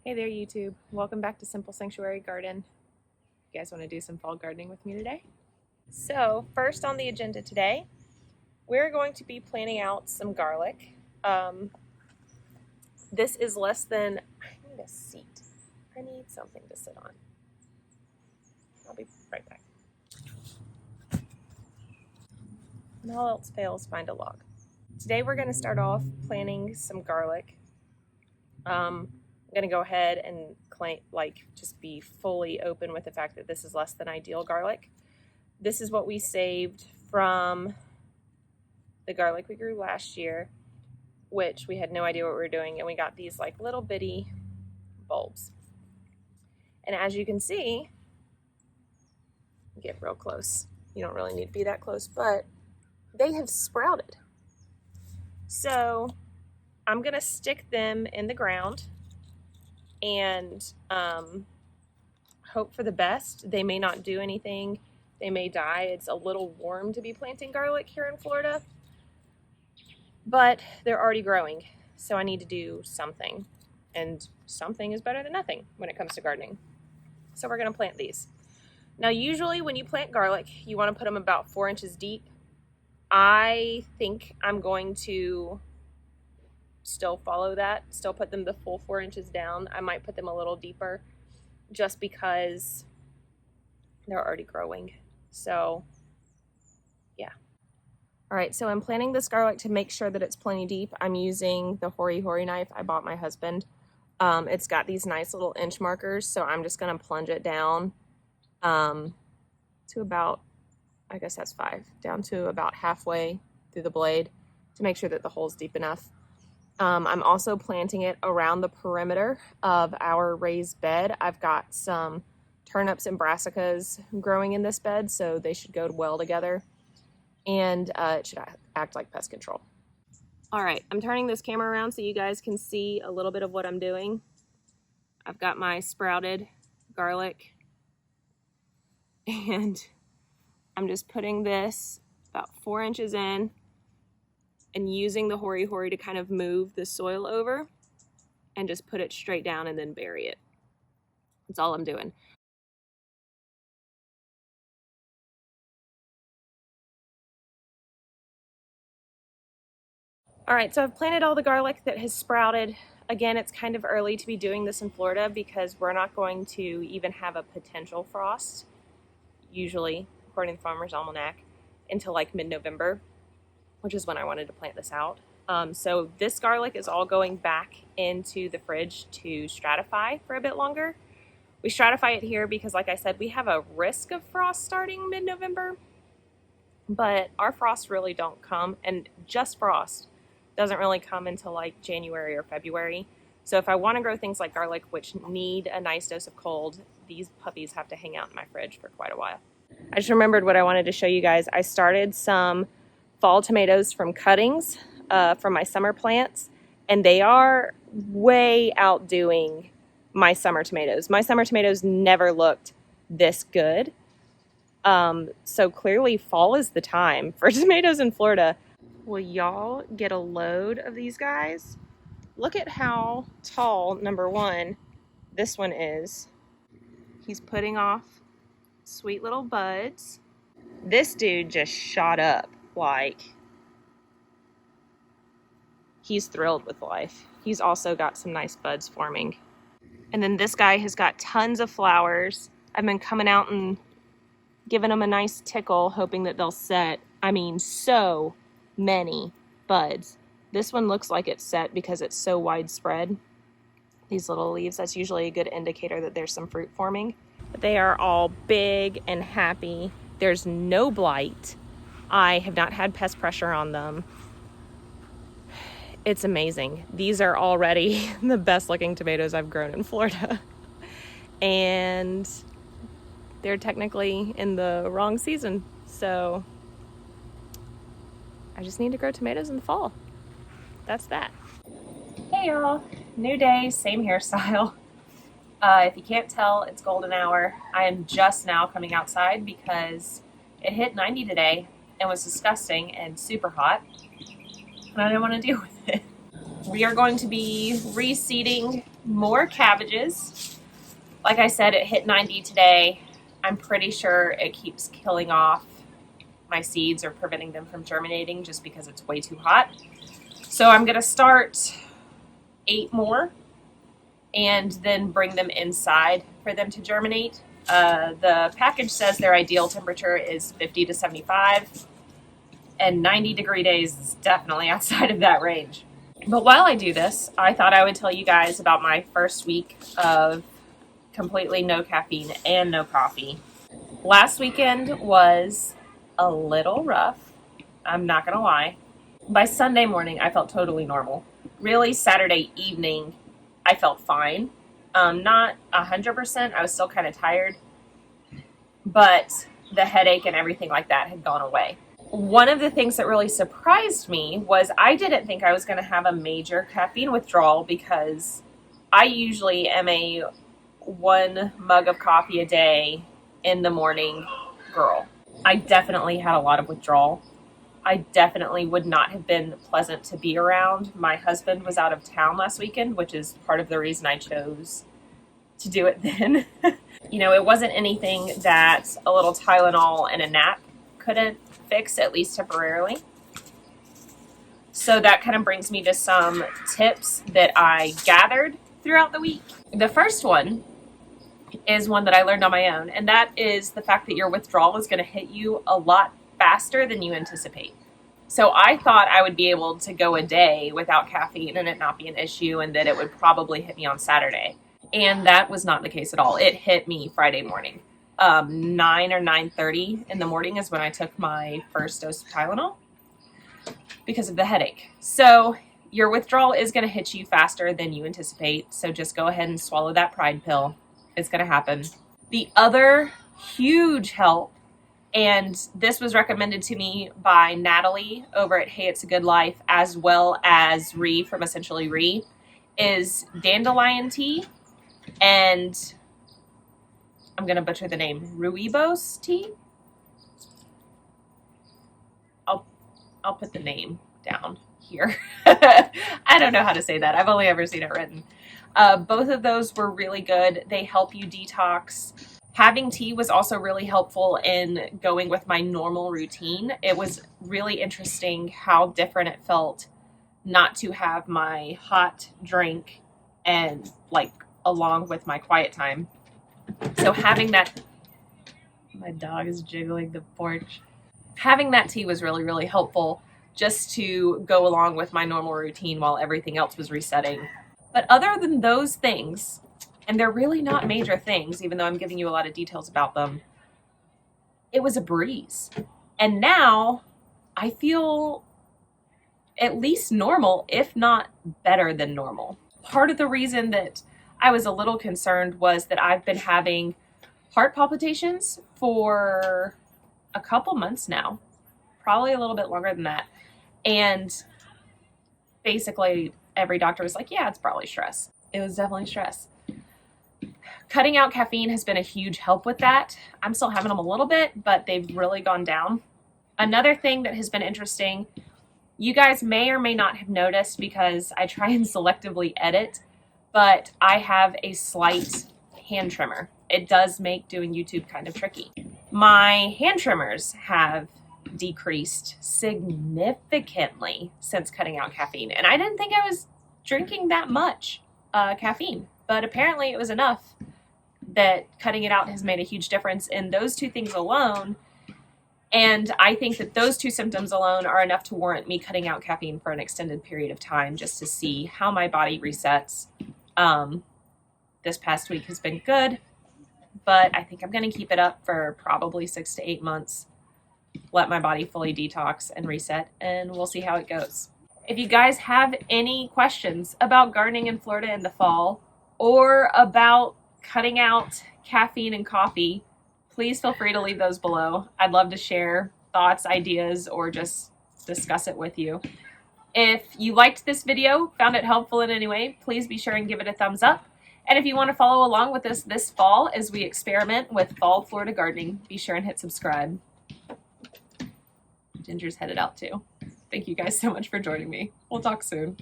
Hey there, YouTube. Welcome back to Simple Sanctuary Garden. You guys want to do some fall gardening with me today? So, first on the agenda today, we're going to be planting out some garlic. This is less than, I need a seat. I need something to sit on. I'll be right back. When all else fails, find a log. Today we're going to start off planting some garlic. I'm going to go ahead and just be fully open with the fact that this is less than ideal garlic. This is what we saved from the garlic we grew last year, which we had no idea what we were doing, and we got these like little bitty bulbs. And as you can see, get real close. You don't really need to be that close, but they have sprouted. So I'm gonna stick them in the ground and hope for the best. They may not do anything. They may die. It's a little warm to be planting garlic here in Florida, but they're already growing. So I need to do something, and something is better than nothing when it comes to gardening. So we're gonna plant these. Now, usually when you plant garlic, you wanna put them about 4 inches deep. I think I'm going to still follow that, still put them the full 4 inches down. I might put them a little deeper just because they're already growing. So yeah. All right, so I'm planting this garlic to make sure that it's plenty deep. I'm using the Hori Hori knife I bought my husband. It's got these nice little inch markers, so I'm just gonna plunge it down to about, I guess that's 5, down to about halfway through the blade to make sure that the hole's deep enough. I'm also planting it around the perimeter of our raised bed. I've got some turnips and brassicas growing in this bed, so they should go well together, and it should act like pest control. All right, I'm turning this camera around so you guys can see a little bit of what I'm doing. I've got my sprouted garlic, and I'm just putting this about 4 inches in and using the Hori Hori to kind of move the soil over and just put it straight down and then bury it. That's all I'm doing. All right, so I've planted all the garlic that has sprouted. Again, it's kind of early to be doing this in Florida because we're not going to even have a potential frost, usually, according to the Farmer's Almanac, until like mid-November, which is when I wanted to plant this out. So this garlic is all going back into the fridge to stratify for a bit longer. We stratify it here because, like I said, we have a risk of frost starting mid-November, but our frosts really don't come, and just frost doesn't really come until like January or February. So if I want to grow things like garlic, which need a nice dose of cold, these puppies have to hang out in my fridge for quite a while. I just remembered what I wanted to show you guys. I started some fall tomatoes from cuttings from my summer plants, and they are way outdoing my summer tomatoes. My summer tomatoes never looked this good. So clearly fall is the time for tomatoes in Florida. Will y'all get a load of these guys? Look at how tall, number one, this one is. He's putting off sweet little buds. This dude just shot up. Like, he's thrilled with life. He's also got some nice buds forming. And then this guy has got tons of flowers. I've been coming out and giving them a nice tickle, hoping that they'll set. I mean, so many buds. This one looks like it's set because it's so widespread. These little leaves, that's usually a good indicator that there's some fruit forming. But they are all big and happy. There's no blight. I have not had pest pressure on them. It's amazing. These are already the best looking tomatoes I've grown in Florida. And they're technically in the wrong season. So I just need to grow tomatoes in the fall. That's that. Hey y'all, new day, same hairstyle. If you can't tell, it's golden hour. I am just now coming outside because it hit 90 today and was disgusting and super hot, and I didn't want to deal with it. We are going to be reseeding more cabbages. Like I said, it hit 90 today. I'm pretty sure it keeps killing off my seeds or preventing them from germinating just because it's way too hot. So I'm going to start 8 more and then bring them inside for them to germinate. The package says their ideal temperature is 50 to 75, and 90-degree days is definitely outside of that range. But while I do this, I thought I would tell you guys about my first week of completely no caffeine and no coffee. Last weekend was a little rough, I'm not gonna lie. By Sunday morning, I felt totally normal. Really, Saturday evening, I felt fine. Not 100%, I was still kind of tired, but the headache and everything like that had gone away. One of the things that really surprised me was I didn't think I was going to have a major caffeine withdrawal, because I usually am a 1 mug of coffee a day in the morning girl. I definitely had a lot of withdrawal. I definitely would not have been pleasant to be around. My husband was out of town last weekend, which is part of the reason I chose to do it then. You know, it wasn't anything that a little Tylenol and a nap couldn't fix, at least temporarily. So that kind of brings me to some tips that I gathered throughout the week. The first one is one that I learned on my own, and that is the fact that your withdrawal is going to hit you a lot faster than you anticipate. So I thought I would be able to go a day without caffeine and it not be an issue, and that it would probably hit me on Saturday. And that was not the case at all. It hit me Friday morning. 9 or 9:30 in the morning is when I took my first dose of Tylenol because of the headache. So your withdrawal is going to hit you faster than you anticipate. So just go ahead and swallow that pride pill. It's going to happen. The other huge help, and this was recommended to me by Natalie over at Hey It's a Good Life, as well as Ree from Essentially Ree, is dandelion tea and, I'm going to butcher the name, rooibos tea. I'll put the name down here. I don't know how to say that. I've only ever seen it written. Both of those were really good. They help you detox. Having tea was also really helpful in going with my normal routine. It was really interesting how different it felt not to have my hot drink and like along with my quiet time. So having that, my dog is jiggling the porch. Having that tea was really, really helpful just to go along with my normal routine while everything else was resetting. But other than those things, and they're really not major things, even though I'm giving you a lot of details about them, it was a breeze. And now I feel at least normal, if not better than normal. Part of the reason that I was a little concerned was that I've been having heart palpitations for a couple months now, probably a little bit longer than that. And basically every doctor was like, yeah, it's probably stress. It was definitely stress. Cutting out caffeine has been a huge help with that. I'm still having them a little bit, but they've really gone down. Another thing that has been interesting, you guys may or may not have noticed because I try and selectively edit, but I have a slight hand trimmer. It does make doing YouTube kind of tricky. My hand trimmers have decreased significantly since cutting out caffeine. And I didn't think I was drinking that much caffeine, but apparently it was enough that cutting it out has made a huge difference in those two things alone. And I think that those two symptoms alone are enough to warrant me cutting out caffeine for an extended period of time just to see how my body resets. This past week has been good, but I think I'm going to keep it up for probably 6 to 8 months. Let my body fully detox and reset, and we'll see how it goes. If you guys have any questions about gardening in Florida in the fall or about cutting out caffeine and coffee, please feel free to leave those below. I'd love to share thoughts, ideas, or just discuss it with you. If you liked this video, found it helpful in any way, please be sure and give it a thumbs up. And if you want to follow along with us this fall as we experiment with fall Florida gardening, be sure and hit subscribe. Ginger's headed out too. Thank you guys so much for joining me. We'll talk soon.